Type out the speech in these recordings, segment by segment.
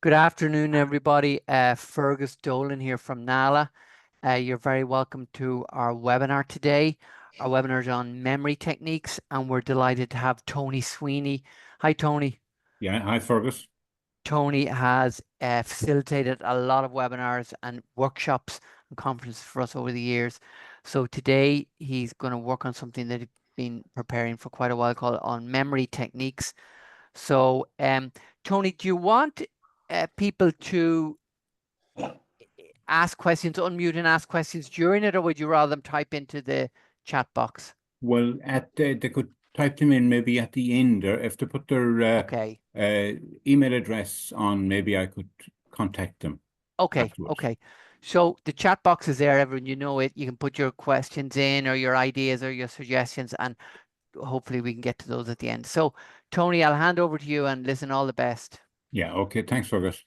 Good afternoon, everybody. Fergus Dolan here from NALA. You're very welcome to our webinar today. Our webinar is on memory techniques, and we're delighted to have Tony Sweeney. Hi, Tony. Yeah, hi, Fergus. Tony has facilitated a lot of webinars and workshops and conferences for us over the years. So today he's going to work on something that he's been preparing for quite a while called on memory techniques. So, Tony, do you want people to ask questions, unmute and ask questions during it, or would you rather them type into the chat box? Well, they could type them in maybe at the end, or if they put their Okay. email address on, maybe I could contact them. Okay. afterwards. Okay. So the chat box is there, everyone. You know it. You can put your questions in, or your ideas, or your suggestions, and hopefully we can get to those at the end. So, Tony, I'll hand over to you, and listen, all the best. Yeah, okay. Thanks, Fergus.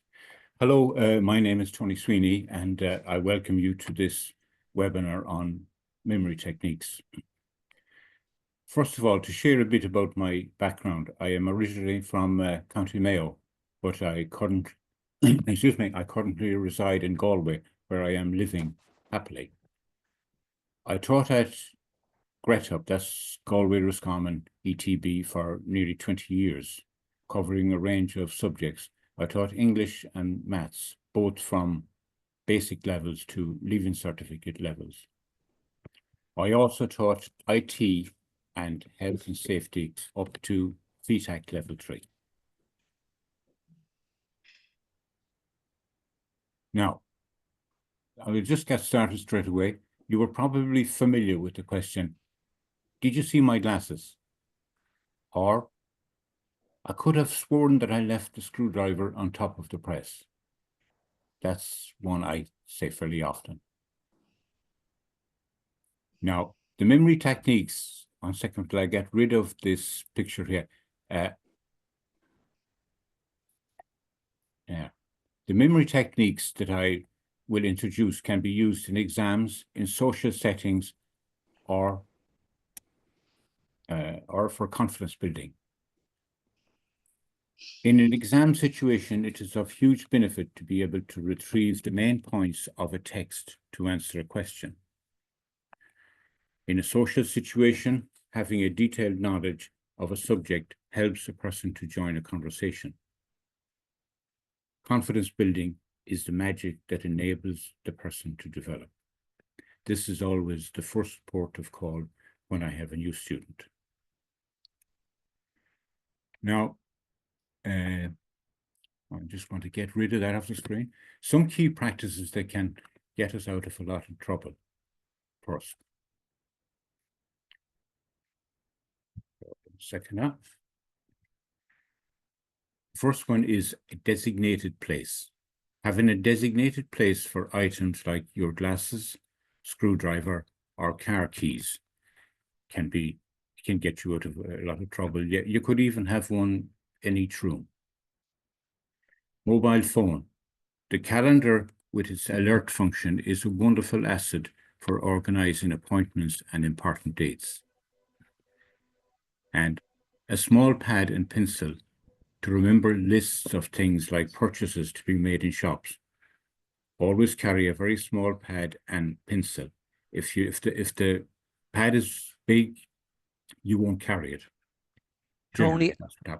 Hello, my name is Tony Sweeney, and I welcome you to this webinar on memory techniques. First of all, to share a bit about my background, I am originally from County Mayo, but I currently reside in Galway, where I am living happily. I taught at Gretup, that's Galway Roscommon ETB, for nearly 20 years, covering a range of subjects. I taught English and maths, both from basic levels to leaving certificate levels. I also taught IT and health and safety up to VTAC level 3. Now, I will just get started straight away. You were probably familiar with the question, did you see my glasses? Or, I could have sworn that I left the screwdriver on top of the press. That's one I say fairly often. Now, the memory techniques, one second till I get rid of this picture here. The memory techniques that I will introduce can be used in exams, in social settings, or for confidence building. In an exam situation, it is of huge benefit to be able to retrieve the main points of a text to answer a question. In a social situation, having a detailed knowledge of a subject helps a person to join a conversation. Confidence building is the magic that enables the person to develop. This is always the first port of call when I have a new student. Now, I just want to get rid of that off the screen. Some key practices that can get us out of a lot of trouble. First, second up. First one is a designated place. Having a designated place for items like your glasses, screwdriver, or car keys can get you out of a lot of trouble. You could even have one in each room. Mobile phone. The calendar with its alert function is a wonderful asset for organizing appointments and important dates. And a small pad and pencil to remember lists of things like purchases to be made in shops. Always carry a very small pad and pencil. If the pad is big, you won't carry it. Tony,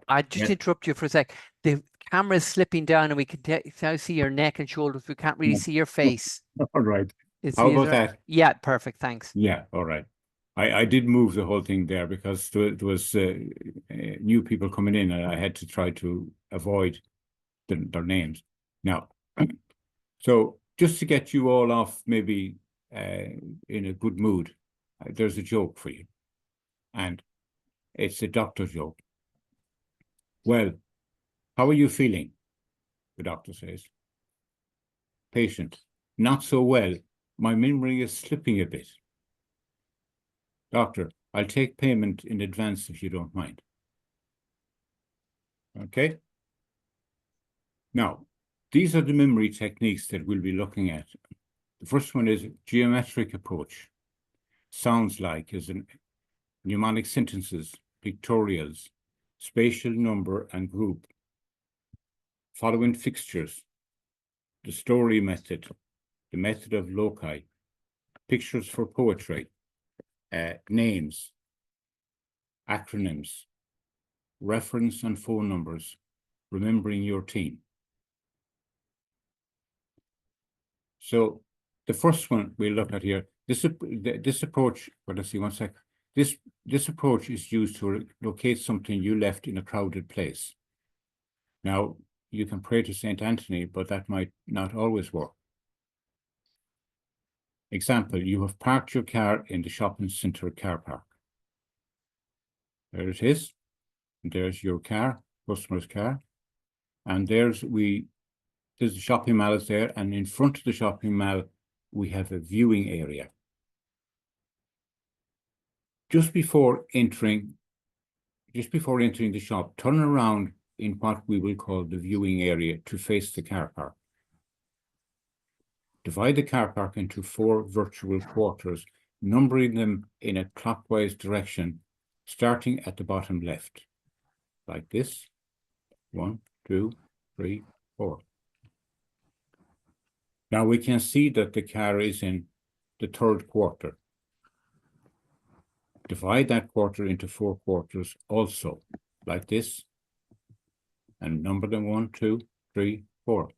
I just interrupt you for a sec. The camera is slipping down, and we can now see your neck and shoulders. We can't really see your face. All right. How about that? Yeah, perfect. Thanks. Yeah, all right. I did move the whole thing there because there was new people coming in, and I had to try to avoid their names. Now, so just to get you all off maybe in a good mood, there's a joke for you. And it's a doctor joke. Well, how are you feeling? The doctor says. Patient, not so well. My memory is slipping a bit. Doctor, I'll take payment in advance if you don't mind. Okay? Now, these are the memory techniques that we'll be looking at. The first one is geometric approach. Sounds like as in mnemonic sentences, pictorials, spatial number and group. following fixtures, the story method, the method of loci, pictures for poetry, names, acronyms, reference and phone numbers, remembering your team. So the first one we look at here, this approach, well, let's see one sec. This approach is used to locate something you left in a crowded place. Now, you can pray to St. Anthony, but that might not always work. Example, you have parked your car in the shopping centre car park. There it is. And there's your car, customer's car. And there's the shopping mall is there, and in front of the shopping mall, we have a viewing area. Just before entering the shop, turn around in what we will call the viewing area to face the car park. Divide the car park into 4 virtual quarters, numbering them in a clockwise direction, starting at the bottom left, like this. 1, 2, 3, 4. Now we can see that the car is in the 3rd quarter. Divide that quarter into 4 quarters also, like this, and number them 1, 2, 3, 4.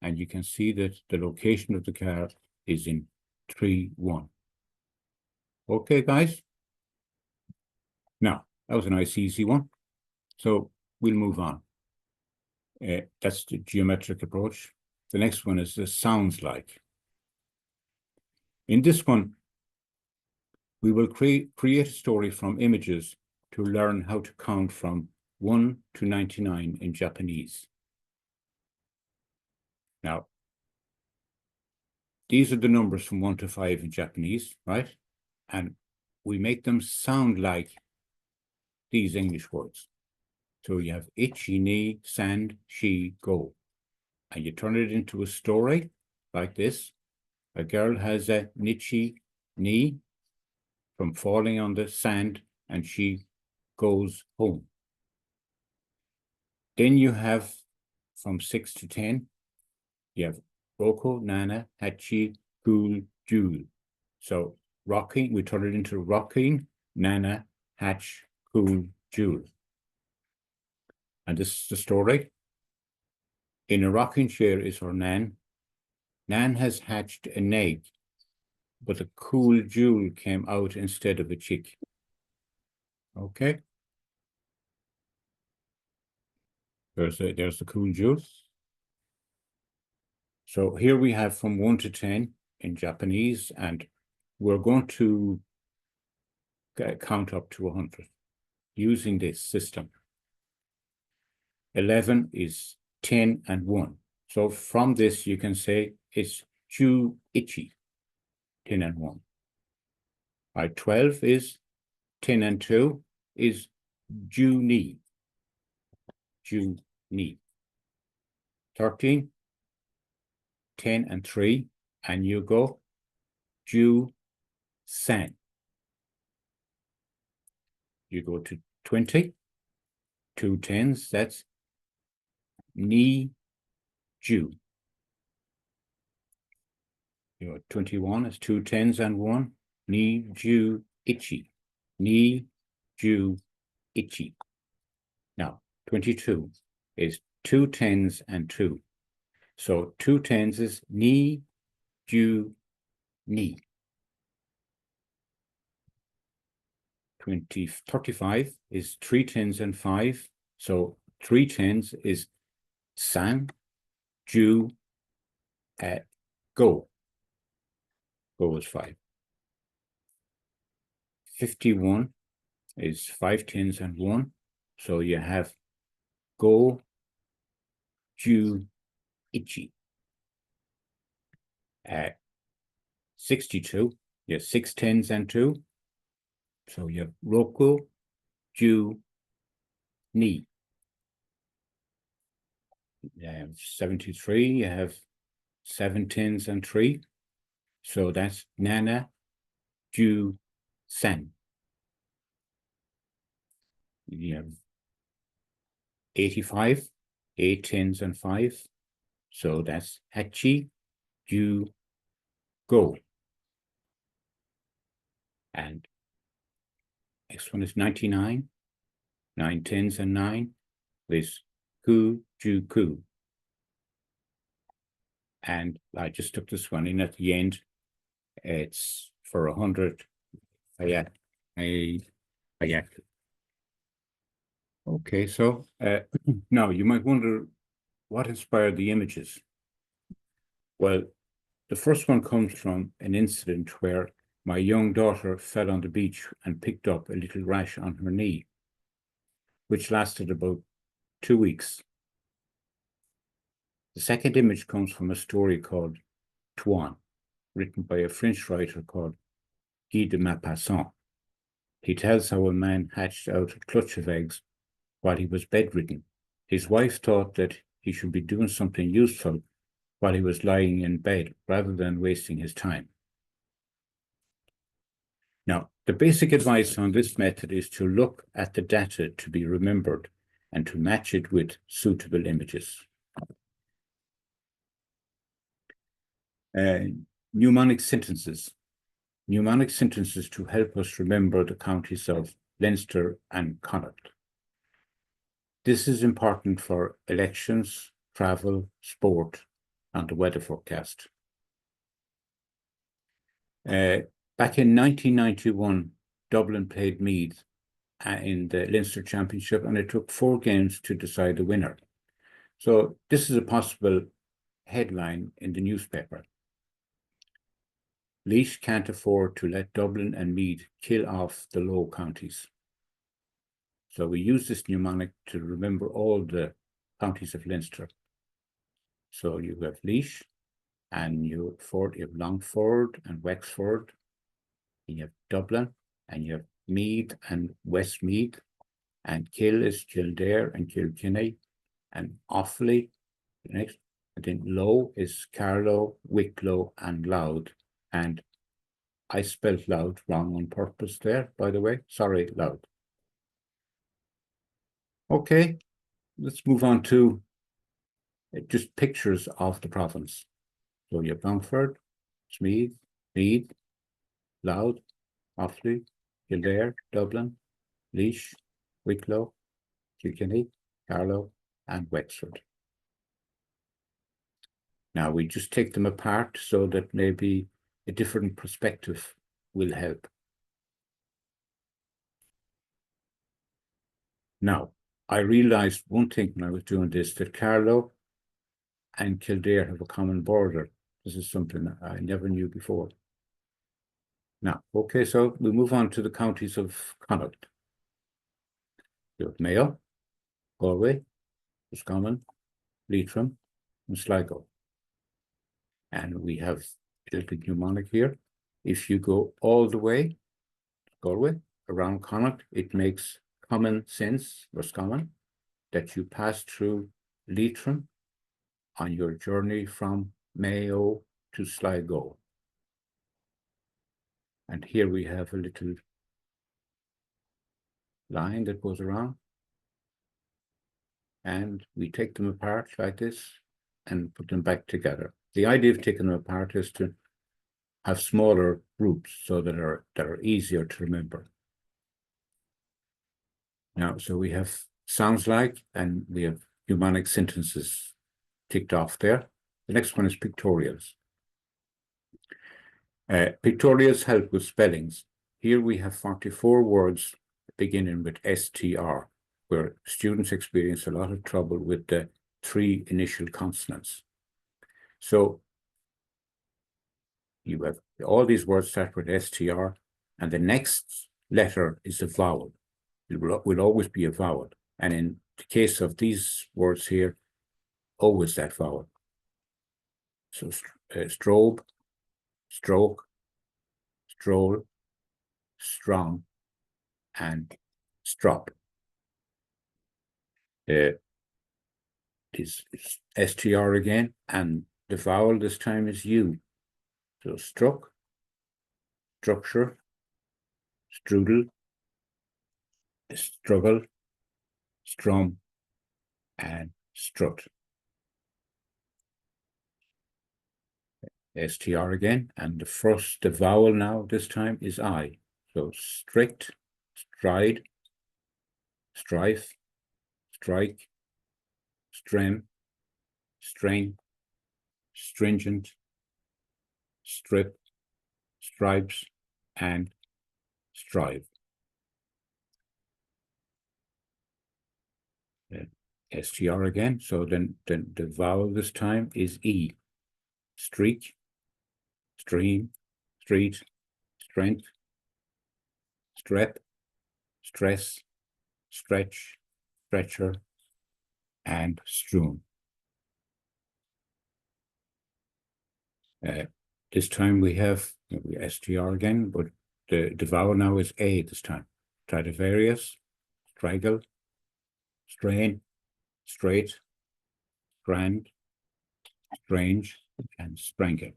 And you can see that the location of the car is in 3, 1. Okay, guys? Now, that was a nice, easy one. So we'll move on. That's the geometric approach. The next one is the sounds like. In this one, we will create a story from images to learn how to count from 1 to 99 in Japanese. Now, these are the numbers from 1 to 5 in Japanese, right? And we make them sound like these English words. So you have ichi, ni, sand, shi, go. And you turn it into a story like this. A girl has a nichi, ni, from falling on the sand, and she goes home. Then you have from 6 to 10, you have Roko, Nana, Hachi, Gul, Jul. So rocking, we turn it into rocking, Nana, Hatch, Gul, Jul. And this is the story. In a rocking chair is her Nan. Nan has hatched an egg, but a cool jewel came out instead of a chick. Okay. There's the cool jewel. So here we have from 1 to 10 in Japanese, and we're going to count up to 100 using this system. 11 is 10 and 1. So from this, you can say it's ju ichi, 10 and 1. Right, 12 is 10 and 2 is ju ni. Ju ni. 13, 10 and 3, and you go ju san. You go to 20, 2 10s, that's ni ju. You got 21 is 2 10s and 1, ni ju ichi. Ni ju ichi. Now 22 is 2 10s and 2. So 2 10s is ni ju ni. 35 is 3 10s and 5. So 3 10s is san, ju, go. Go is 5. 51 is 5 10s and 1. So you have go, ju, ichi. 62, you have 6 10s and 2. So you have roku, ju, ni. You have 73, you have 7 10s and 3. So that's nana, ju, san. You have 85 8 tens and 5. So that's hachi, ju, go. And next one is 99. 9 tens and 9 with ku, ju, ku. And I just took this one in at the end. It's for 100. Ayak. Okay, so now you might wonder what inspired the images. Well, the first one comes from an incident where my young daughter fell on the beach and picked up a little rash on her knee, which lasted about 2 weeks. The second image comes from a story called Tuan, written by a French writer called Guy de Maupassant. He tells how a man hatched out a clutch of eggs while he was bedridden. His wife thought that he should be doing something useful while he was lying in bed rather than wasting his time. Now, the basic advice on this method is to look at the data to be remembered and to match it with suitable images. Mnemonic sentences. Mnemonic sentences to help us remember the counties of Leinster and Connacht. This is important for elections, travel, sport, and the weather forecast. Back in 1991, Dublin played Meath in the Leinster Championship, and it took 4 games to decide the winner. So this is a possible headline in the newspaper. Laois can't afford to let Dublin and Meath kill off the low counties. So we use this mnemonic to remember all the counties of Leinster. So you have Laois, and you have Longford and Wexford, and you have Dublin, and you have Meath and Westmeath, and Kill is Kildare and Kilkenny, and Offaly next, and then Low is Carlow, Wicklow, and Louth. And I spelled Louth wrong on purpose there, by the way. Sorry, Louth. Okay, let's move on to just pictures of the province. So you have Longford, Meath, Louth, Offaly, Kildare, Dublin, Laois, Wicklow, Kilkenny, Carlow, and Wexford. Now we just take them apart so that maybe a different perspective will help. Now, I realized one thing when I was doing this, that Carlow and Kildare have a common border. This is something I never knew before. Now, okay, so we move on to the counties of Connacht. You have Mayo, Galway, Roscommon, Leitrim, and Sligo. And we have a little mnemonic here. If you go all the way, Galway, around Connacht, it makes common sense, Roscommon, that you pass through Leitrim on your journey from Mayo to Sligo. And here we have a little line that goes around. And we take them apart like this and put them back together. The idea of taking them apart is to have smaller groups so that are easier to remember. Now, so we have sounds like, and we have mnemonic sentences ticked off there. The next one is pictorials. Pictorials help with spellings. Here we have 44 words beginning with STR, where students experience a lot of trouble with the 3 initial consonants. So you have all these words start with STR, and the next letter is a vowel. It will always be a vowel. And in the case of these words here, always that vowel. So strobe, stroke, stroll, strong, and strop. Is STR again, and the vowel this time is U. So struck, structure, strudel, struggle, strum, and strut. STR again, and the vowel now this time is I. So strict, stride, strife, strike, strem, strain, stringent, strip, stripes, and strive. STR again, so then the vowel this time is E. Streak, stream, street, strength, strep, stress, stretch, stretcher, and strewn. This time we have STR again, but the vowel now is A this time. Stradivarius, straggle, strain, straight, strand, strange, and sprangle.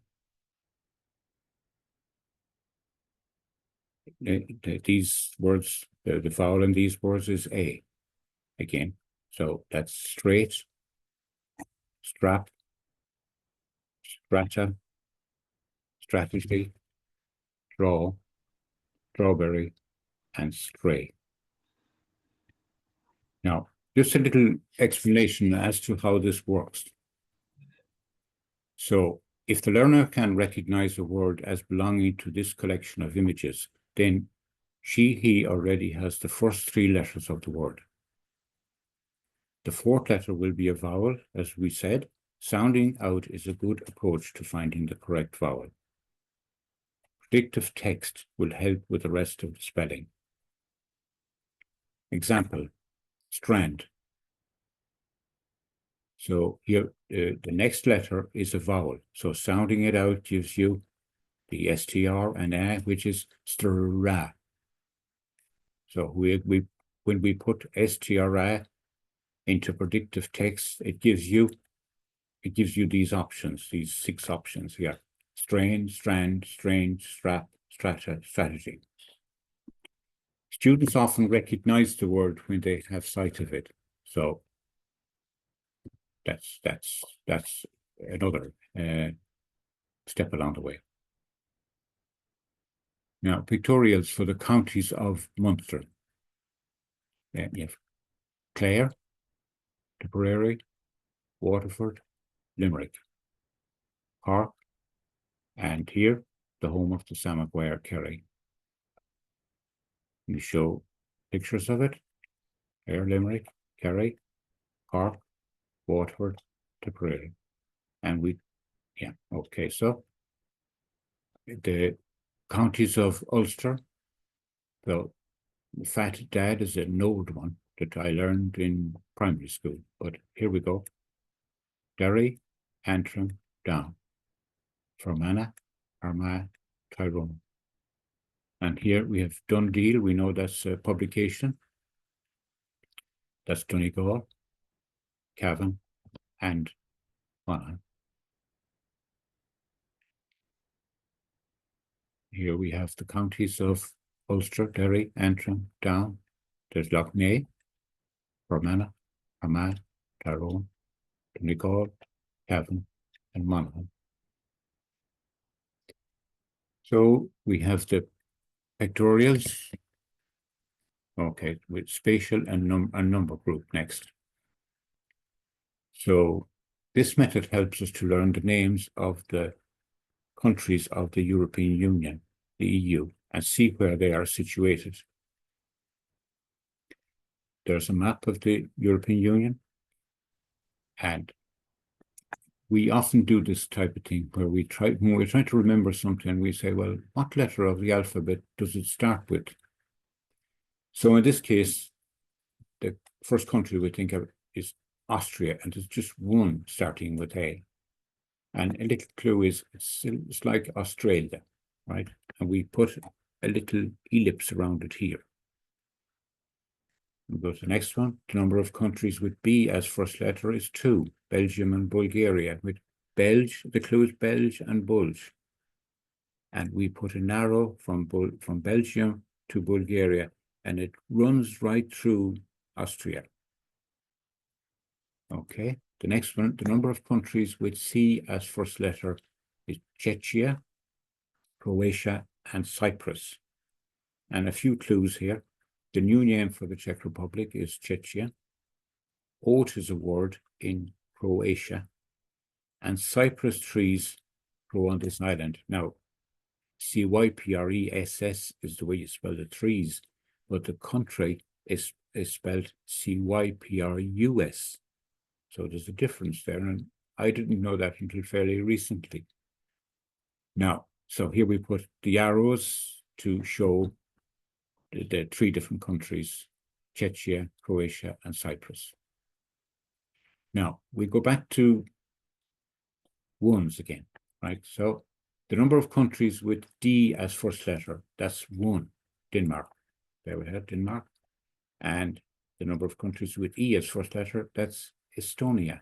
These words, the vowel in these words is A again. So that's straight, strap, strata, strategy, draw, strawberry, and stray. Now, just a little explanation as to how this works. So, if the learner can recognize a word as belonging to this collection of images, then he already has the first three letters of the word. The fourth letter will be a vowel, as we said. Sounding out is a good approach to finding the correct vowel. Predictive text will help with the rest of the spelling. Example, strand. So here, the next letter is a vowel. So sounding it out gives you the STR and A, which is stra. So when we put STRA into predictive text, it gives you these options, these 6 options here: strain, strand, strange, strap, strata, strategy. Students often recognize the word when they have sight of it. So that's another step along the way. Now, pictorials for the counties of Munster. You have Clare, Tipperary, Waterford, Limerick, Cork, and here, the home of the Sam Maguire Kerry. We show pictures of it. Clare, Limerick, Kerry, Cork, Waterford, Tipperary. And okay, so the counties of Ulster. So Fat Dad is an old one that I learned in primary school, but here we go. Derry, Antrim, Down, Fermanagh, Armagh, Tyrone. And here we have Dundee. We know that's a publication. That's Donegal, Cavan, and Monaghan. Here we have the counties of Ulster, Derry, Antrim, Down. There's Lough Neagh, Fermanagh, Armagh, Tyrone, Donegal, Cavan, and Monaghan. So we have the pictorials. Okay, with spatial and number group next. So this method helps us to learn the names of the countries of the European Union, the EU, and see where they are situated. There's a map of the European Union, and we often do this type of thing where when we're trying to remember something, we say, well, what letter of the alphabet does it start with? So in this case, the first country we think of is Austria, and there's just one starting with A. And a little clue is it's like Australia, right? And we put a little ellipse around it here. We go to the next one. The number of countries with B as first letter is 2, Belgium and Bulgaria. With Belge, the clue is Belge and Bulge. And we put an arrow from Belgium to Bulgaria, and it runs right through Austria. Okay, the next one, the number of countries with C as first letter is Czechia, Croatia, and Cyprus. And a few clues here. The new name for the Czech Republic is Czechia. Oat is a word in Croatia. And cypress trees grow on this island. Now, Cypress is the way you spell the trees, but the country is spelled Cyprus. So there's a difference there, and I didn't know that until fairly recently. Now, so here we put the arrows to show the three different countries, Czechia, Croatia, and Cyprus. Now, we go back to ones again, right? So the number of countries with D as first letter, that's 1, Denmark. There we have Denmark. And the number of countries with E as first letter, that's Estonia.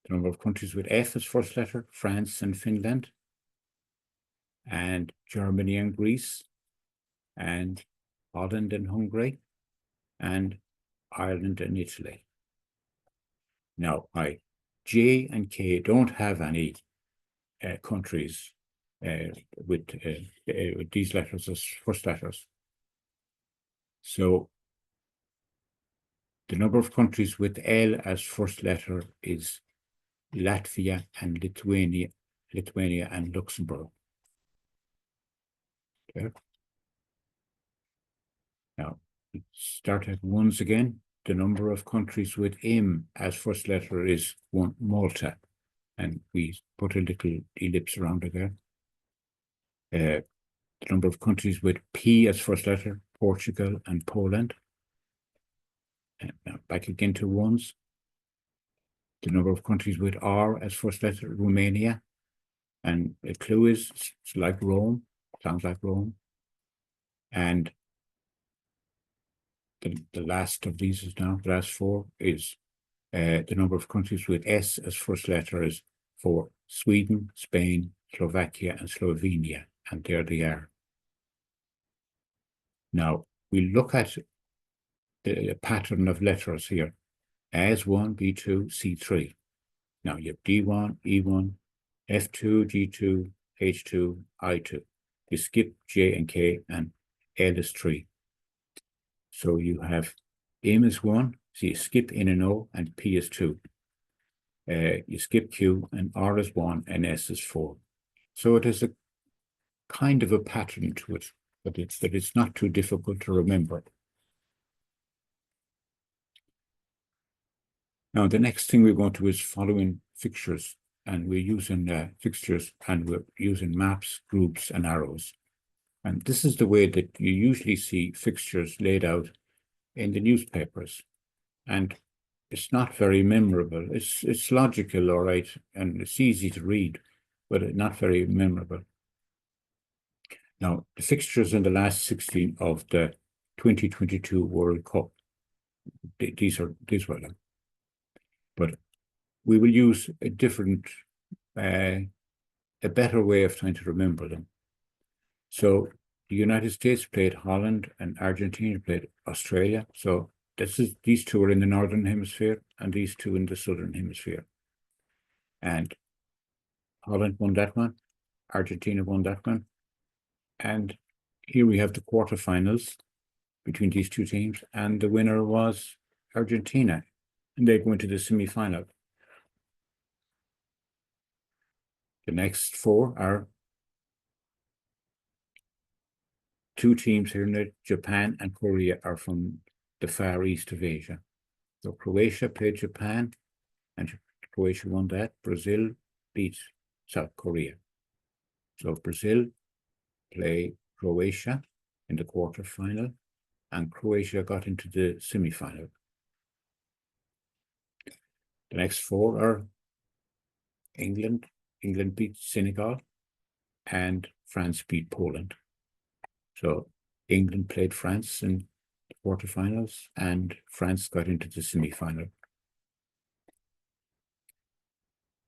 The number of countries with F as first letter, France and Finland, and Germany and Greece, and Holland and Hungary, and Ireland and Italy. Now, J and K don't have any countries with these letters as first letters. So the number of countries with L as first letter is Latvia and Lithuania and Luxembourg. Okay. Now, start at ones again. The number of countries with M as first letter is 1, Malta. And we put a little ellipse around it there. The number of countries with P as first letter, Portugal and Poland. And now back again to ones. The number of countries with R as first letter, Romania. And the clue is it's like Rome, sounds like Rome. And the last of these is now, the last 4 is the number of countries with S as first letter is 4, Sweden, Spain, Slovakia, and Slovenia. And there they are. Now, we look at the pattern of letters here. AS1, B2, C3. Now, you have D1, E1, F2, G2, H2, I2. You skip J and K, and L is 3. So you have M is 1, so you skip N and O, and P is 2. You skip Q, and R is 1, and S is 4. So it is a kind of a pattern to it, but it's not too difficult to remember. Now, the next thing we're going to do is following fixtures, and we're using fixtures, and we're using maps, groups, and arrows. And this is the way that you usually see fixtures laid out in the newspapers. And it's not very memorable. It's logical, all right, and it's easy to read, but not very memorable. Now, the fixtures in the last 16 of the 2022 World Cup, these were them. But we will use a different, a better way of trying to remember them. So the United States played Holland and Argentina played Australia. So these two are in the Northern Hemisphere and these two in the Southern Hemisphere. And Holland won that one. Argentina won that one. And here we have the quarterfinals between these two teams. And the winner was Argentina. And they go into the semi-final. The next 4 are 2 teams here in it. Japan and Korea are from the far east of Asia. So Croatia played Japan, and Croatia won that. Brazil beat South Korea. So Brazil play Croatia in the quarterfinal, and Croatia got into the semi-final. The next 4 are England. England beat Senegal, and France beat Poland. So England played France in the quarterfinals, and France got into the semi-final.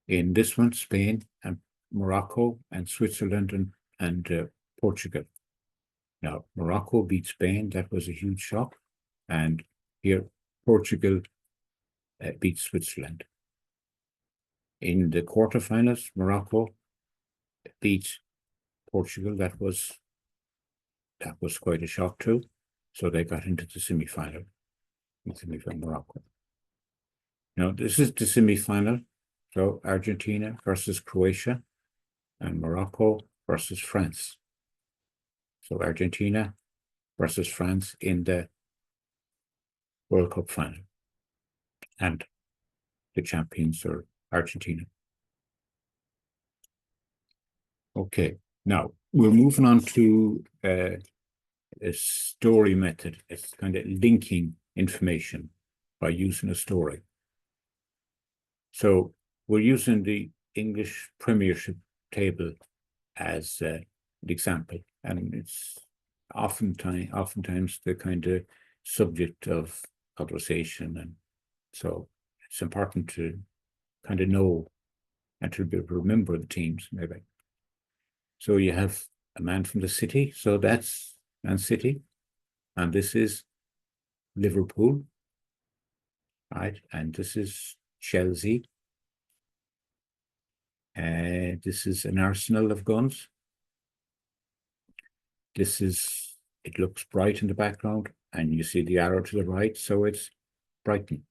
In this one, Spain and Morocco and Switzerland and Portugal. Now, Morocco beat Spain. That was a huge shock. And here, Portugal beat Switzerland. In the quarterfinals, Morocco beat Portugal. That was quite a shock too. So they got into the semi-final. Morocco. Now this is the semi-final. So Argentina versus Croatia and Morocco versus France. So Argentina versus France in the World Cup final. And the champions are Argentina. Okay, now we're moving on to a story method. It's kind of linking information by using a story. So we're using the English Premiership table as an example, and it's oftentimes the kind of subject of conversation, and so it's important to kind of know and to remember the teams maybe. So you have a man from the city, so that's Man City, and this is Liverpool, right? And this is Chelsea. This is an arsenal of guns. It looks bright in the background, and you see the arrow to the right, so it's Brighton.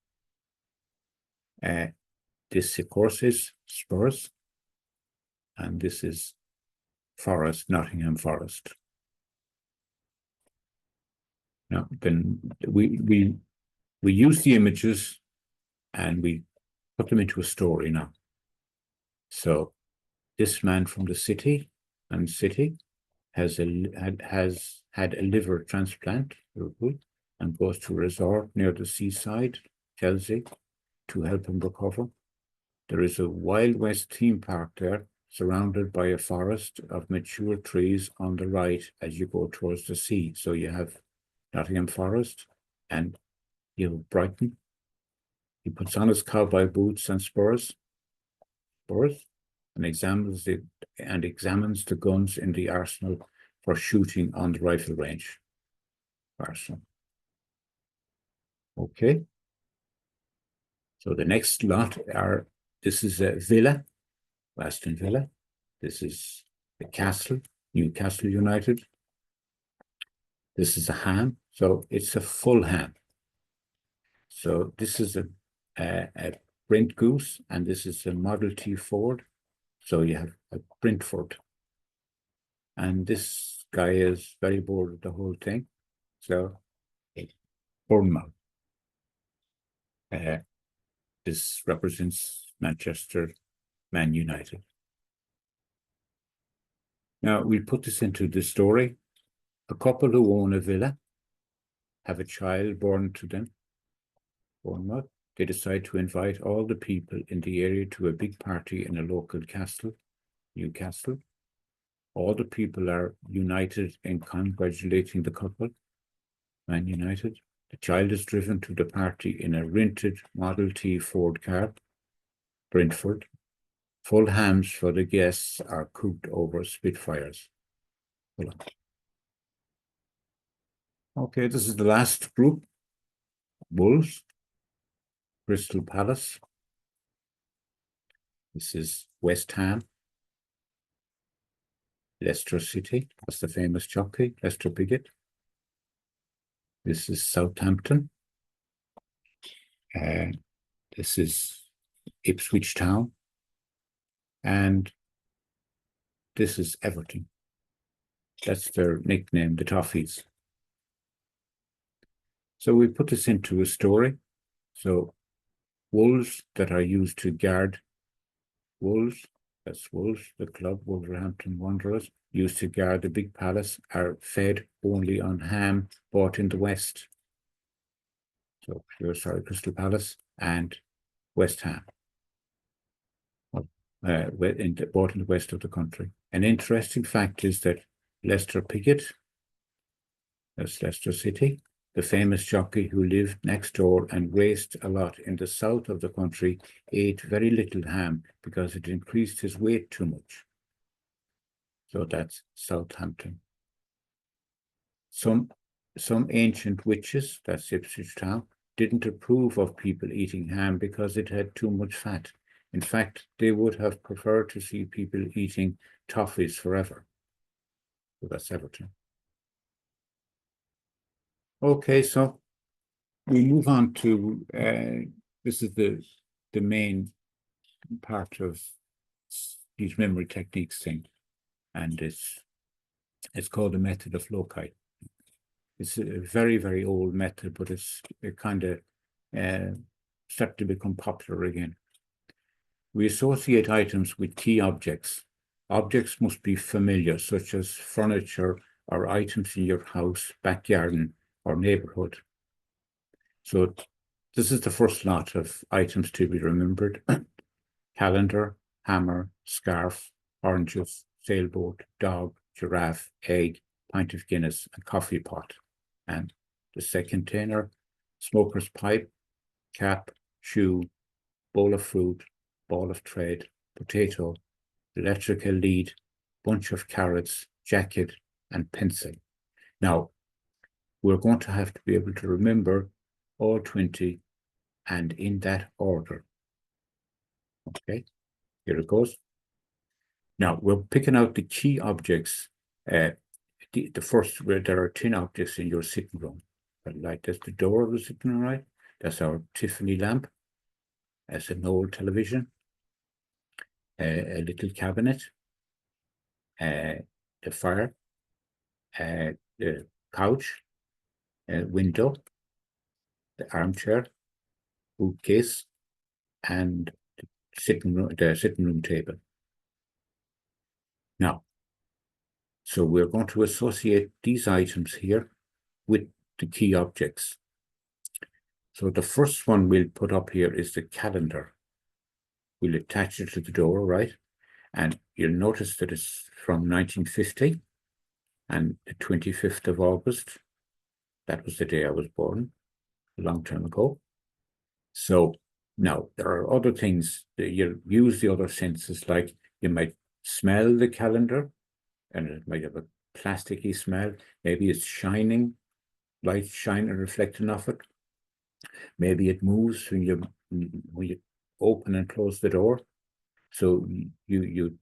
This, of course, is Spurs, and this is Forest, Nottingham Forest. Now, then we use the images and we put them into a story now. So this man from the city has had a liver transplant, Liverpool, and goes to a resort near the seaside, Chelsea, to help him recover. There is a Wild West theme park there, surrounded by a forest of mature trees on the right as you go towards the sea. So you have Nottingham Forest and you have Brighton. He puts on his cowboy boots and spurs, and examines the guns in the arsenal for shooting on the rifle range. Arsenal. Okay. So the next lot are, this is a villa, Aston Villa. This is the castle, Newcastle United. This is a ham, so it's a full ham. So this is a Brent Goose, and this is a Model T Ford. So you have a Brentford. And this guy is very bored with the whole thing. So Bournemouth. This represents Manchester, Man United. Now we put this into the story. A couple who own a villa have a child born to them, Bournemouth. They decide to invite all the people in the area to a big party in a local castle, Newcastle. All the people are united in congratulating the couple, Man United. The child is driven to the party in a rented Model T Ford car, Brentford. Full hams for the guests are cooked over Spitfires. Okay, this is the last group. Wolves, Crystal Palace. This is West Ham. Leicester City, that's the famous jockey, Leicester Piggott. This is Southampton. This is Ipswich Town. And this is Everton. That's their nickname, the Toffees. So we put this into a story. So wolves that are used to guard Wolves, that's Wolves, the club, Wolverhampton Wanderers, used to guard the big palace, are fed only on ham bought in the West. So, Crystal Palace and West Ham, bought in the west of the country. An interesting fact is that Leicester Piggott, that's Leicester City, the famous jockey who lived next door and raced a lot in the south of the country, ate very little ham because it increased his weight too much. So that's Southampton. Some ancient witches, that's Ipswich Town, didn't approve of people eating ham because it had too much fat. In fact, they would have preferred to see people eating toffees forever. So that's Everton. Okay, so we move on to this is the main part of these memory techniques thing, and it's called the method of loci. It's a very, very old method, but it's kind of started to become popular again. We associate items with key objects. Objects must be familiar, such as furniture or items in your house, backyard, or neighborhood. So this is the first lot of items to be remembered. Calendar, hammer, scarf, oranges, sailboat, dog, giraffe, egg, pint of Guinness, and coffee pot. And the second container, smoker's pipe, cap, shoe, bowl of fruit, ball of thread, potato, electrical lead, bunch of carrots, jacket, and pencil. Now, we're going to have to be able to remember all 20 and in that order. Okay, here it goes. Now, we're picking out the key objects. The first, where there are 10 objects in your sitting room. Like that's the door of the sitting room, right? That's our Tiffany lamp. That's an old television. A little cabinet. The fire. The couch. Window. The armchair. Bookcase. And the sitting room table. Now, so we're going to associate these items here with the key objects. So the first one we'll put up here is the calendar. We'll attach it to the door, right? And you'll notice that it's from 1950 and the 25th of August. That was the day I was born, a long time ago. So now there are other things that you'll use the other senses, like you might smell the calendar and it might have a plasticky smell. Maybe it's shining, light shining, reflecting off it. Maybe it moves when you open and close the door. So you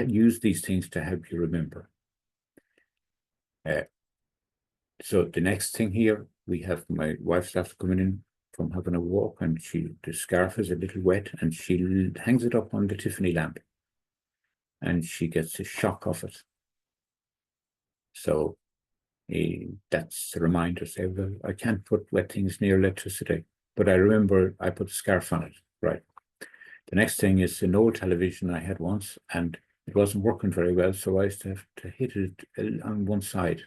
use these things to help you remember. So the next thing here, we have my wife's after coming in from having a walk, and the scarf is a little wet, and she hangs it up on the Tiffany lamp, and she gets a shock of it. So that's a reminder. Say, well, I can't put wet things near electricity, but I remember I put a scarf on it, right? The next thing is an old television I had once, and it wasn't working very well, so I used to have to hit it on one side,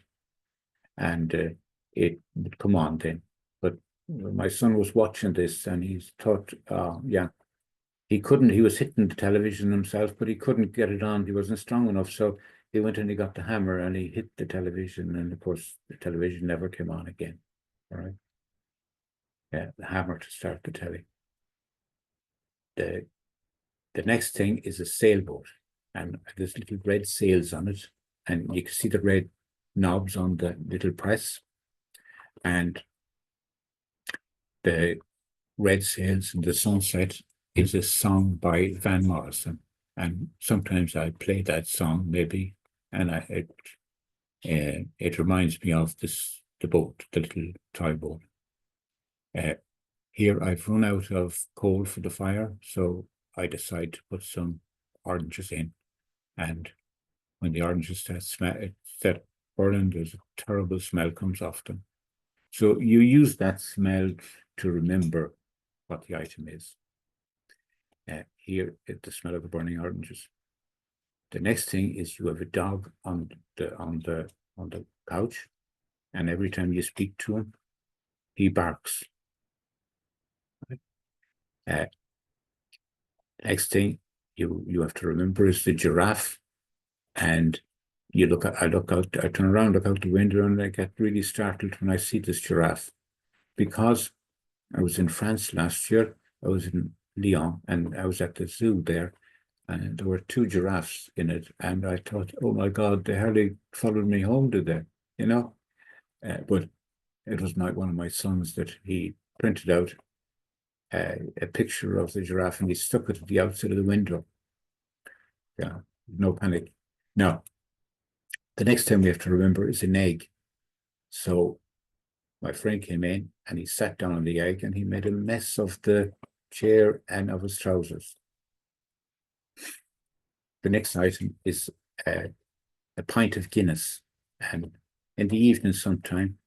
and it would come on then. But my son was watching this, and he thought, yeah, he was hitting the television himself, but he couldn't get it on. He wasn't strong enough, so he went and he got the hammer and he hit the television, and of course the television never came on again. All right. Yeah, the hammer to start the telly. The next thing is a sailboat, and there's little red sails on it, and you can see the red knobs on the little press, and the red sails in the sunset is a song by Van Morrison, and sometimes I play that song maybe, and it reminds me of the boat, the little toy boat. Here I've run out of coal for the fire, so I decide to put some oranges in, and when the oranges start burning, there's a terrible smell comes off them. So you use that smell to remember what the item is. Here is the smell of the burning oranges. The next thing is you have a dog on the couch, and every time you speak to him, he barks. Next thing you have to remember is the giraffe, and I turn around, look out the window, and I get really startled when I see this giraffe, because I was in France last year. I was in Lyon, and I was at the zoo there, and there were 2 giraffes in it, and I thought, oh my God, they hardly followed me home, did they? You know, but it was one of my sons that he printed out a picture of the giraffe and he stuck it at the outside of the window. Yeah, no panic. Now, the next time we have to remember is an egg. So my friend came in and he sat down on the egg and he made a mess of the chair and of his trousers. The next item is a pint of Guinness. And in the evening sometime,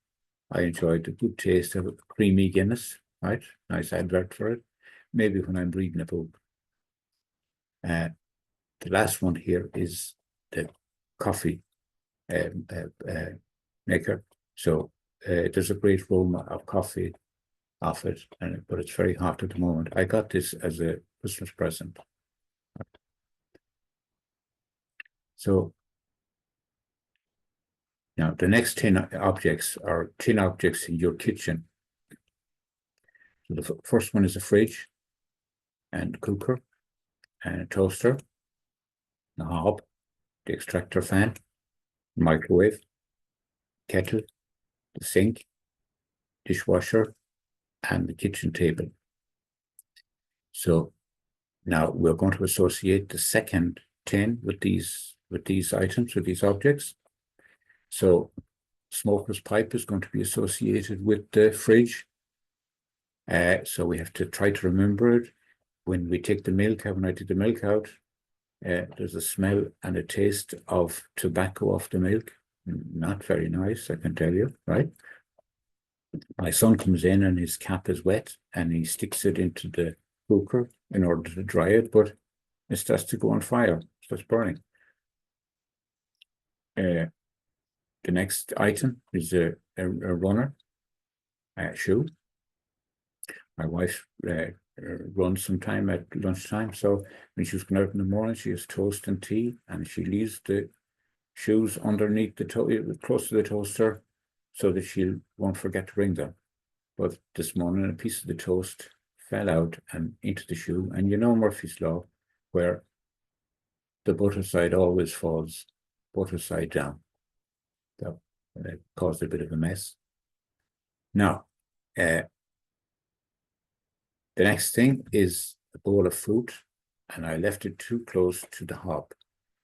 I enjoyed the good taste of a creamy Guinness, right? Nice advert for it. Maybe when I'm reading a book. The last one here is the coffee maker. So there's a great aroma of coffee off it, but it's very hot at the moment. I got this as a Christmas present. So now the next 10 objects are 10 objects in your kitchen. So the first one is a fridge and cooker and a toaster, the hob, the extractor fan, microwave, kettle, the sink, dishwasher, and the kitchen table. So now we're going to associate the second 10 with these items, with these objects. So smoker's pipe is going to be associated with the fridge. So we have to try to remember it. When we take the milk out, when I take the milk out, there's a smell and a taste of tobacco off the milk. Not very nice, I can tell you, right? My son comes in and his cap is wet and he sticks it into the cooker in order to dry it, but it starts to go on fire, it starts burning. The next item is a runner, shoe. My wife runs sometime at lunchtime, so when she's going out in the morning, she has toast and tea, and she leaves the shoes underneath the close to the toaster, so that she won't forget to bring them. But this morning, a piece of the toast fell out and into the shoe, and you know Murphy's Law, where the butter side always falls butter side down. That caused a bit of a mess. Now, the next thing is a bowl of fruit, and I left it too close to the hob,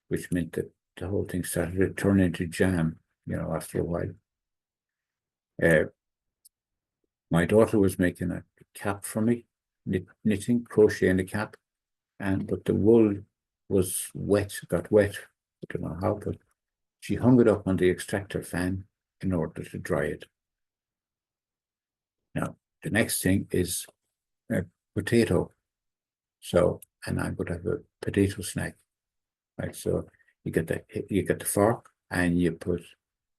which meant that the whole thing started to turn into jam, after a while. My daughter was making a cap for me, knitting, crocheting a cap, but the wool was wet, got wet. I don't know how, but she hung it up on the extractor fan in order to dry it. Now, the next thing is a potato. So, and I'm going to have a potato snack, right? So you get the fork and you put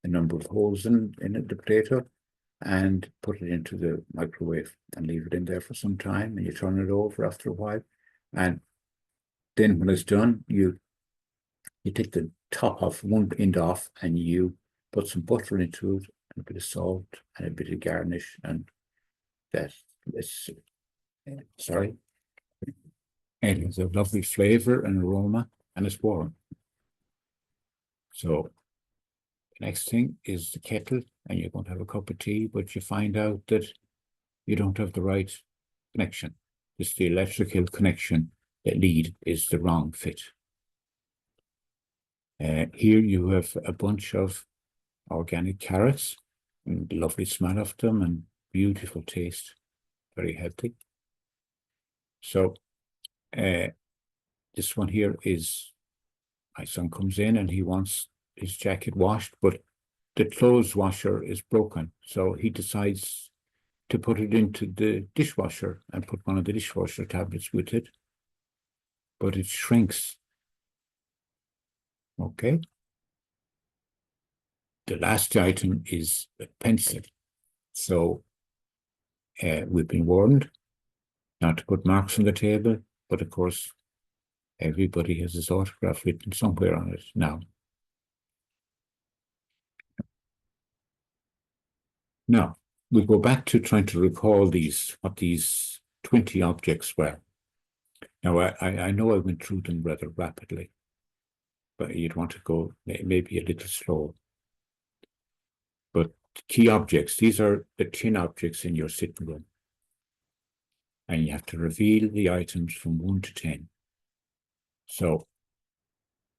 a number of holes in the potato and put it into the microwave and leave it in there for some time, and you turn it over after a while. And then when it's done, you take the top off, one end off, and you put some butter into it and a bit of salt and a bit of garnish, and that is, sorry, it has a lovely flavor and aroma, and it's warm. So the next thing is the kettle, and you're going to have a cup of tea, but you find out that you don't have the right connection. It's the electrical connection, the lead is the wrong fit. Here you have a bunch of organic carrots, and lovely smell of them and beautiful taste, very healthy. So this one here is, my son comes in and he wants his jacket washed, but the clothes washer is broken. So he decides to put it into the dishwasher and put one of the dishwasher tablets with it, but it shrinks. Okay. The last item is a pencil. So we've been warned not to put marks on the table, but of course, everybody has his autograph written somewhere on it now. Now, we go back to trying to recall what these 20 objects were. Now, I know I went through them rather rapidly, but you'd want to go maybe a little slow. But key objects, these are the 10 objects in your sitting room. and you have to reveal the items from 1 to 10. So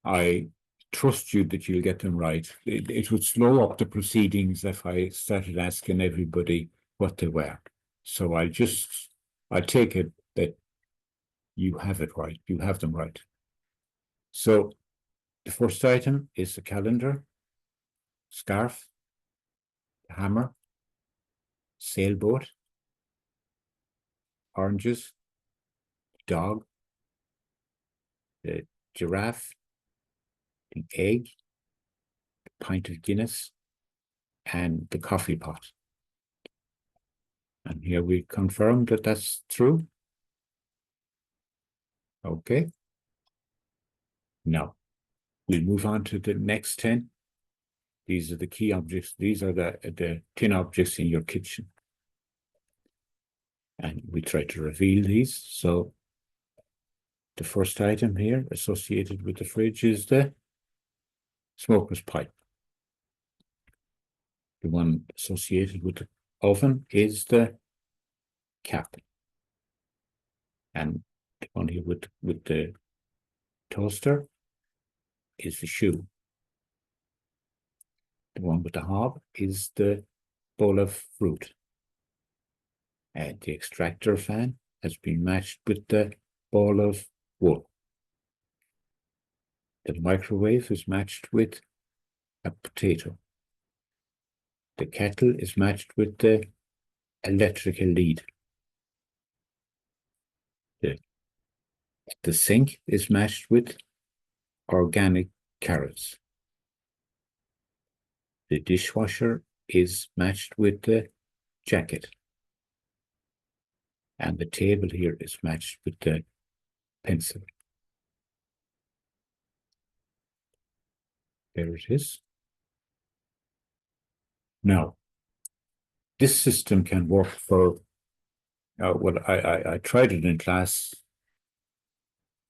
I trust you that you'll get them right. It would slow up the proceedings if I started asking everybody what they were. So I take it that you have it right. You have them right. So the first item is the calendar, scarf, hammer, sailboat, oranges, dog, the giraffe, the egg, the pint of Guinness, and the coffee pot. And here we confirm that that's true. Okay. Now, we'll move on to the next 10. These are the key objects. These are the 10 objects in your kitchen. And we try to reveal these. So the first item here associated with the fridge is the smoker's pipe. The one associated with the oven is the cap. And the one here with the toaster is the shoe. The one with the hob is the bowl of fruit. And the extractor fan has been matched with the ball of wool. The microwave is matched with a potato. The kettle is matched with the electrical lead. The sink is matched with organic carrots. The dishwasher is matched with the jacket. And the table here is matched with the pencil. There it is. Now, this system can work for, well, I tried it in class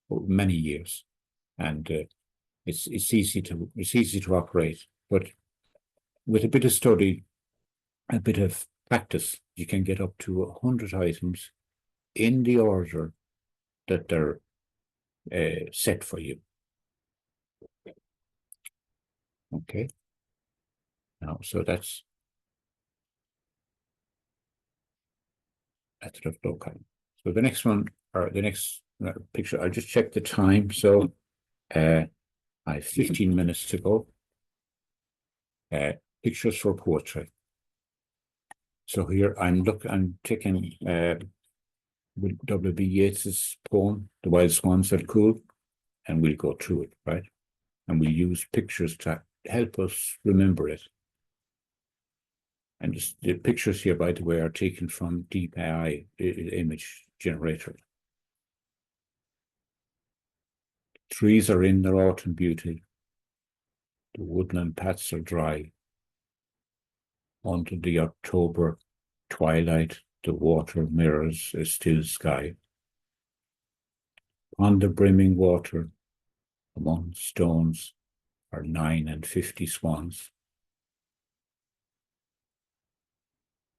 for many years, and it's easy to operate. But with a bit of study, a bit of practice, you can get up to 100 items in the order that they're set for you. Okay. Now, so that's the flow column. So the next one, or the next picture, I'll just check the time. So I have 15 minutes to go. Pictures for poetry. So here I'm taking W.B. Yeats's poem, The Wild Swans That Cool, and we'll go through it, right? And we'll use pictures to help us remember it. And the pictures here, by the way, are taken from Deep AI image generator. Trees are in their autumn beauty. The woodland paths are dry. Under the October twilight, the water mirrors a still sky. On the brimming water, among stones, are 59 swans.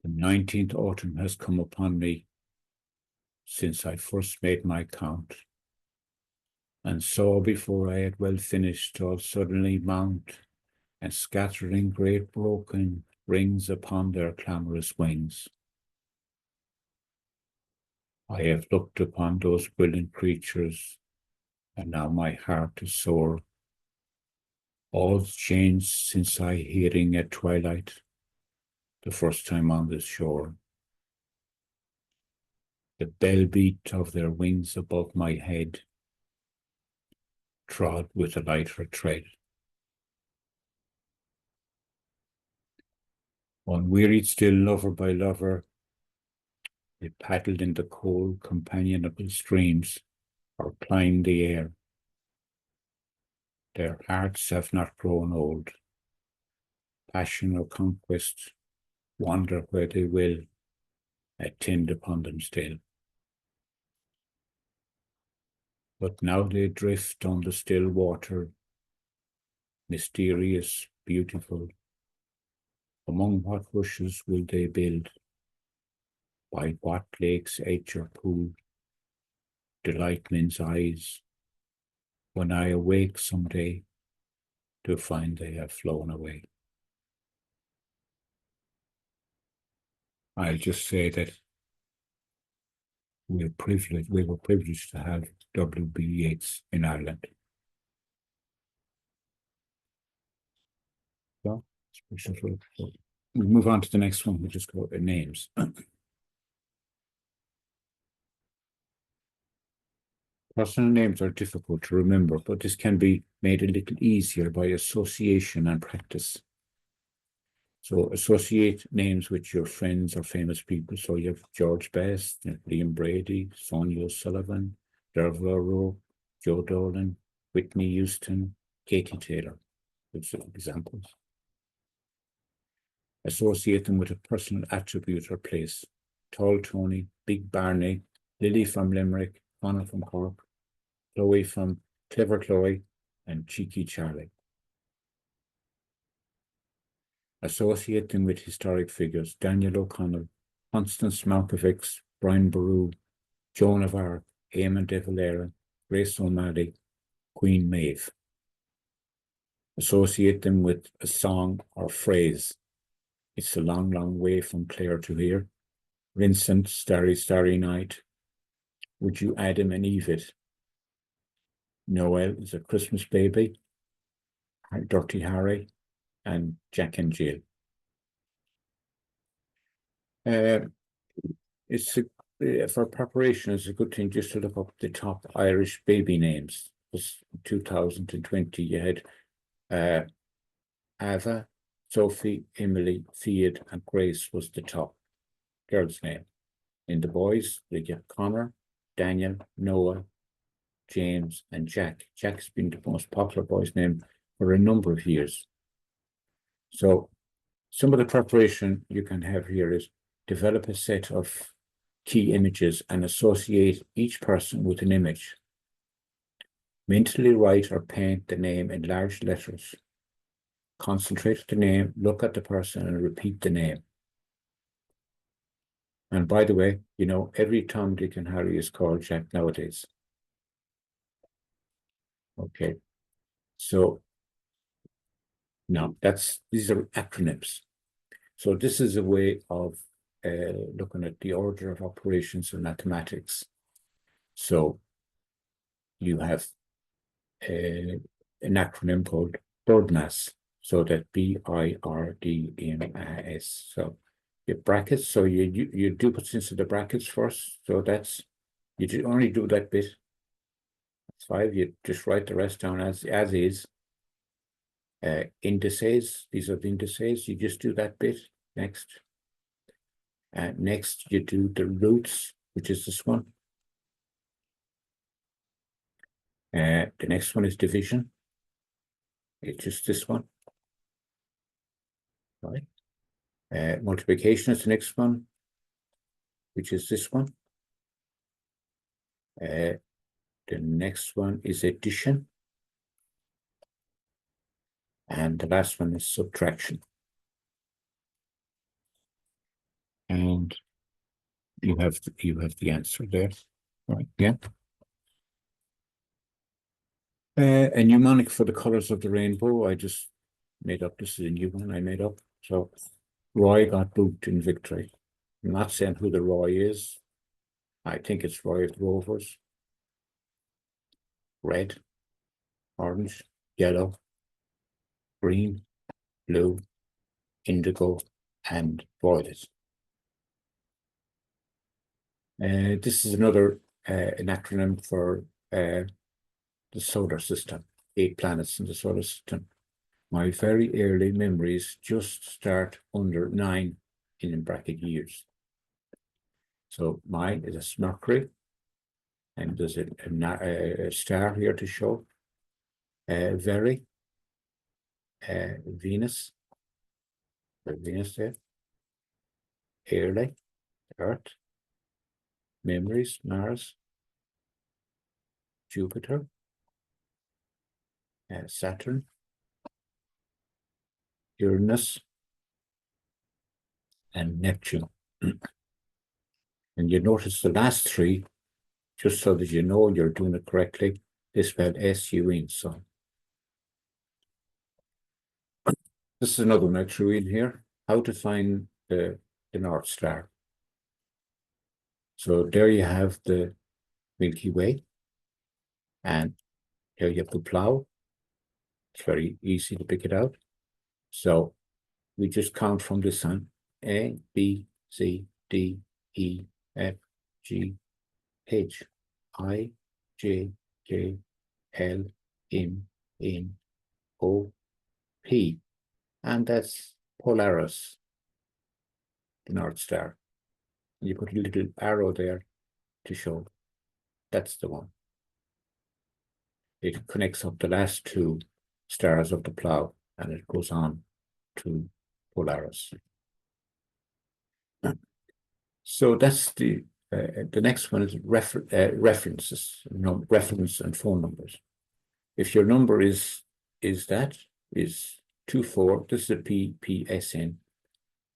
The 19th autumn has come upon me since I first made my count, and saw before I had well finished all suddenly mount, and scattering great broken rings upon their clamorous wings. I have looked upon those brilliant creatures, and now my heart is sore. All's changed since I hearing at twilight, the first time on this shore. The bell beat of their wings above my head trod with a lighter tread. Unwearied still, lover by lover, they paddled in the cold, companionable streams, or climbed the air. Their hearts have not grown old. Passion or conquest wander where they will, attend upon them still. But now they drift on the still water, mysterious, beautiful. Among what rushes will they build? By what lake's edge or pool delight men's eyes when I awake someday to find they have flown away? I'll just say that we were privileged to have W.B. Yeats in Ireland. So, we'll move on to the next one. We'll just go to names. Personal names are difficult to remember, but this can be made a little easier by association and practice. So associate names with your friends or famous people. So you have George Best, Liam Brady, Sonia O'Sullivan, Dervla Rowe, Joe Dolan, Whitney Houston, Katie Taylor. Those are examples. Associate them with a personal attribute or place. Tall Tony, Big Barney, Lily from Limerick, Connor from Cork, Chloe from Clever Chloe, and Cheeky Charlie. Associate them with historic figures: Daniel O'Connell, Constance Markovics, Brian Boru, Joan of Arc, Eamon de Valera, Grace O'Malley, Queen Maeve. Associate them with a song or phrase. It's a long, long way from Clare to here. Vincent, Starry, Starry Night. Would you Adam and Eve it? Noel is a Christmas baby. Dirty Harry, and Jack and Jill. For preparation, it's a good thing just to look up the top Irish baby names. This 2020, you had Ava, Sophie, Emily, Fiad, and Grace was the top girl's name. In the boys, they get Connor, Daniel, Noah, James, and Jack. Jack's been the most popular boy's name for a number of years. So some of the preparation you can have here is develop a set of key images and associate each person with an image. Mentally write or paint the name in large letters. Concentrate on the name, look at the person, and repeat the name. And by the way, you know, every Tom, Dick, and Harry is called Jack nowadays. Okay, so now these are acronyms. So this is a way of looking at the order of operations in mathematics. So you have an acronym called BIRDMAS. So that BIRDMAS. So your brackets. So you do put into the brackets first. So that's you only do that bit. That's 5. You just write the rest down as is. Indices. These are the indices. You just do that bit. Next. Next, you do the roots, which is this one. The next one is division. It's just this one. Right. Multiplication is the next one, which is this one. The next one is addition. And the last one is subtraction. And you have the answer there. Right, yeah. A mnemonic for the colors of the rainbow. I just made up. This is a new one I made up. So Roy got booked in victory. I'm not saying who the Roy is. I think it's Roy of the Rovers. Red, orange, yellow, green, blue, indigo, and violet. This is another an acronym for the solar system. 8 planets in the solar system. My very early memories just start under 9 in bracket years. So mine is a Mercury, and there's a star here to show. Very, Venus, Venus there. Early, Earth, memories, Mars, Jupiter, Saturn, Uranus, and Neptune. And you notice the last three, just so that you know you're doing it correctly, they spell S-U-N, son. This is another one I threw in here, how to find the North Star. So there you have the Milky Way, and here you have the plough. It's very easy to pick it out. So we just count from this on A, B, C, D, E, F, G, H, I, J, K, L, M, N, O, P. And that's Polaris, the North Star. And you put a little arrow there to show that's the one. It connects up the last two stars of the plough, and it goes on to Polaris. So that's the next one is references, reference and phone numbers. If your number is 24, this is a PPSN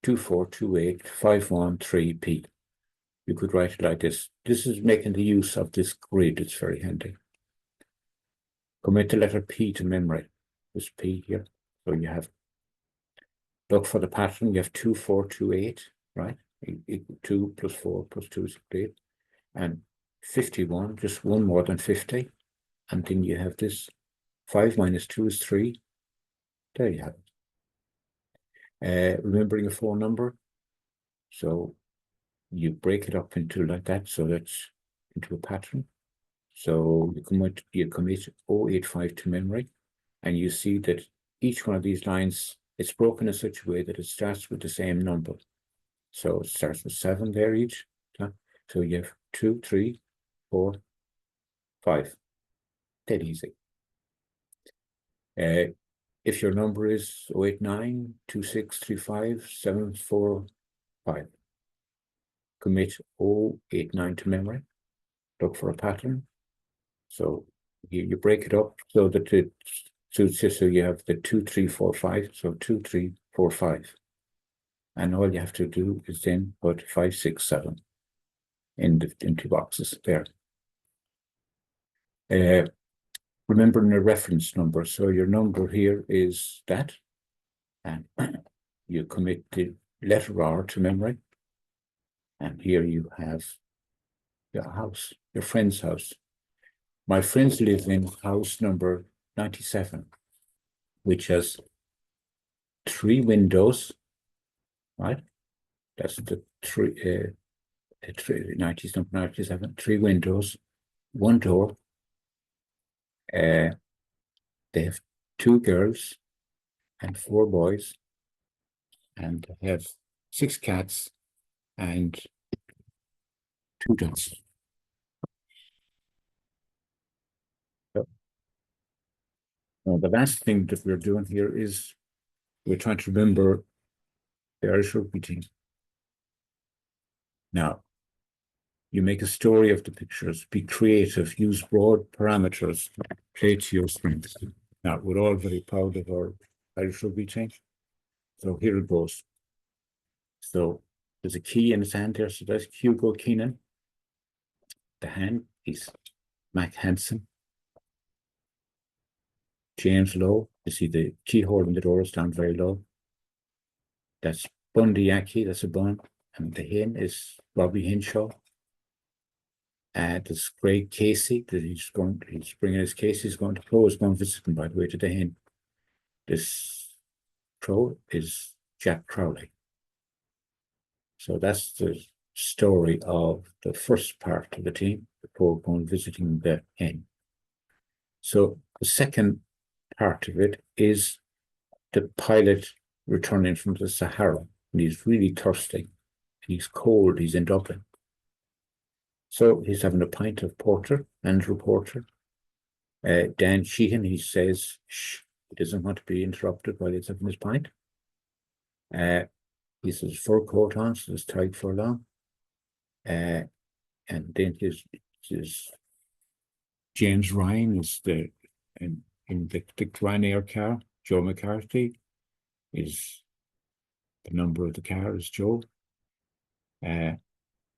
2428513P. You could write it like this. This is making the use of this grid. It's very handy. Commit the letter P to memory. This P here. So you have, look for the pattern. You have 2428, right? 2 plus 4 plus 2 is 8. And 51, just one more than 50. And then you have this 5 minus 2 is 3. There you have it. Remembering a phone number. So you break it up into like that, so that's into a pattern. So you commit 085 to memory, and you see that each one of these lines, it's broken in such a way that it starts with the same number. So it starts with 7 there each. So you have 2, 3, 4, 5. Dead easy. If your number is 089 2635 745, commit 089 to memory. Look for a pattern. So you break it up so that it suits you. So you have the 2, 3, 4, 5. So 2, 3, 4, 5. And all you have to do is then put 5, 6, 7 in the two boxes there. Remembering a reference number. So your number here is that, and you commit the letter R to memory. And here you have your house, your friend's house. My friends live in house number 97, which has 3 windows, right? That's the 97, 3 windows, 1 door. They have 2 girls and 4 boys, and they have 6 cats and 2 dogs. So, now the last thing that we're doing here is we're trying to remember the Irish rugby team. Now, you make a story of the pictures, be creative, use broad parameters, play to your strengths. Now, we're all very proud of our Irish rugby team. So here it goes. So there's a key in his hand there. So that's Hugo Keenan. The hand is Mac Hansen. James Lowe. You see the keyhole in the door is down very low. That's Bundy Yaki, that's a bun. And the hen is Robbie Hinshaw. There's Craig Casey, that he's bringing his case, he's going to close, going visiting, by the way, to the hen. This pro is Jack Crowley. So that's the story of the first part of the team before going visiting the hen. So the second part of it is the pilot returning from the Sahara, and he's really thirsty, and he's cold, he's in Dublin. So he's having a pint of porter, Andrew Porter. Dan Sheehan, he says, shh, he doesn't want to be interrupted while he's having his pint. He says fur coat on, so it's tight for long. And then his James Ryan is in the Ryanair car. Joe McCarthy is the number of the car is Joe.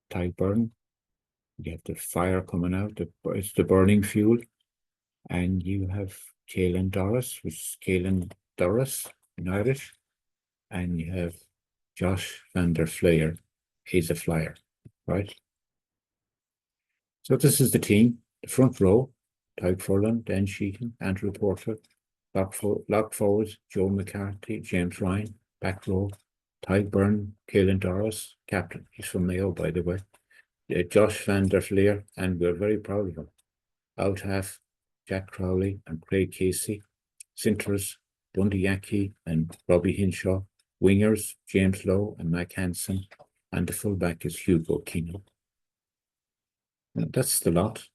type burn. You have the fire coming out, it's the burning fuel. And you have Caelan Doris, which is Caelan Doris in Irish. And you have Josh van der Fleer, he's a flyer, right? So this is the team, the front row, Tyke Furlan, Dan Sheehan, Andrew Porter, lock forwards, Joe McCarthy, James Ryan, back row, Tyke Byrne, Caelan Doris, captain, he's from Mayo, by the way, Josh van der Fleer, and we're very proud of him. Out half, Jack Crowley and Craig Casey, centres, Bundy Yaki and Robbie Hinshaw, wingers, James Lowe and Mac Hansen, and the fullback is Hugo Keenan. That's the lot.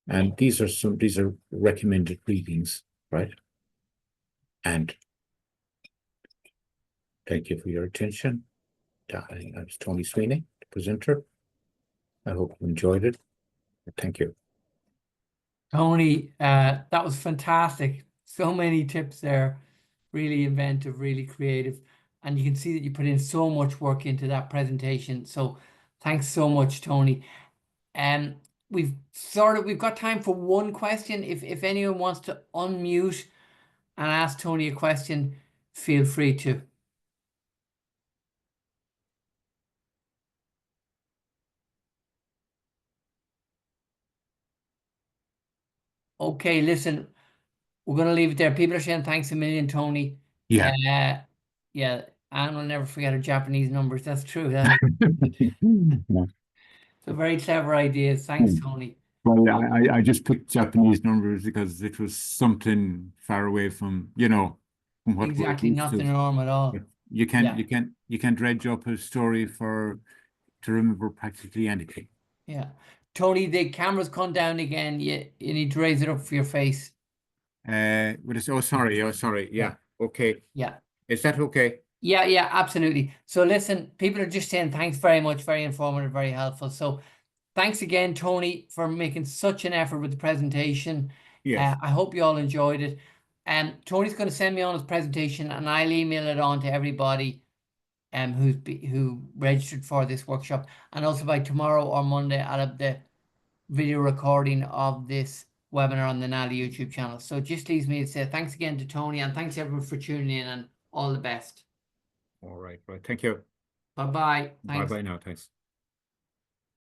And these are recommended readings, right? And thank you for your attention. I was Tony Sweeney, the presenter. I hope you enjoyed it. Thank you. Tony, that was fantastic. So many tips there, really inventive, really creative. And you can see that you put in so much work into that presentation. So thanks so much, Tony. We've got time for one question. If anyone wants to unmute and ask Tony a question, feel free to. Okay, listen, we're going to leave it there. People are saying thanks a million, Tony. Yeah. Yeah, Anne will never forget her Japanese numbers. That's true. That is so very clever ideas. Thanks, Tony. Well, I just put Japanese numbers because it was something far away from, from what Exactly, not the norm at all. You can't dredge up a story to remember practically anything. Yeah. Tony, the camera's gone down again. You need to raise it up for your face. Sorry. Yeah. Okay. Yeah. Is that okay? Yeah, absolutely. So listen, people are just saying thanks very much, very informative, very helpful. So thanks again, Tony, for making such an effort with the presentation. Yes. I hope you all enjoyed it. Tony's going to send me on his presentation and I'll email it on to everybody who registered for this workshop. And also by tomorrow or Monday, I'll have the video recording of this webinar on the NALI YouTube channel. So it just leaves me to say thanks again to Tony and thanks everyone for tuning in and all the best. All right. Thank you. Bye-bye. Thanks. Bye-bye now. Thanks.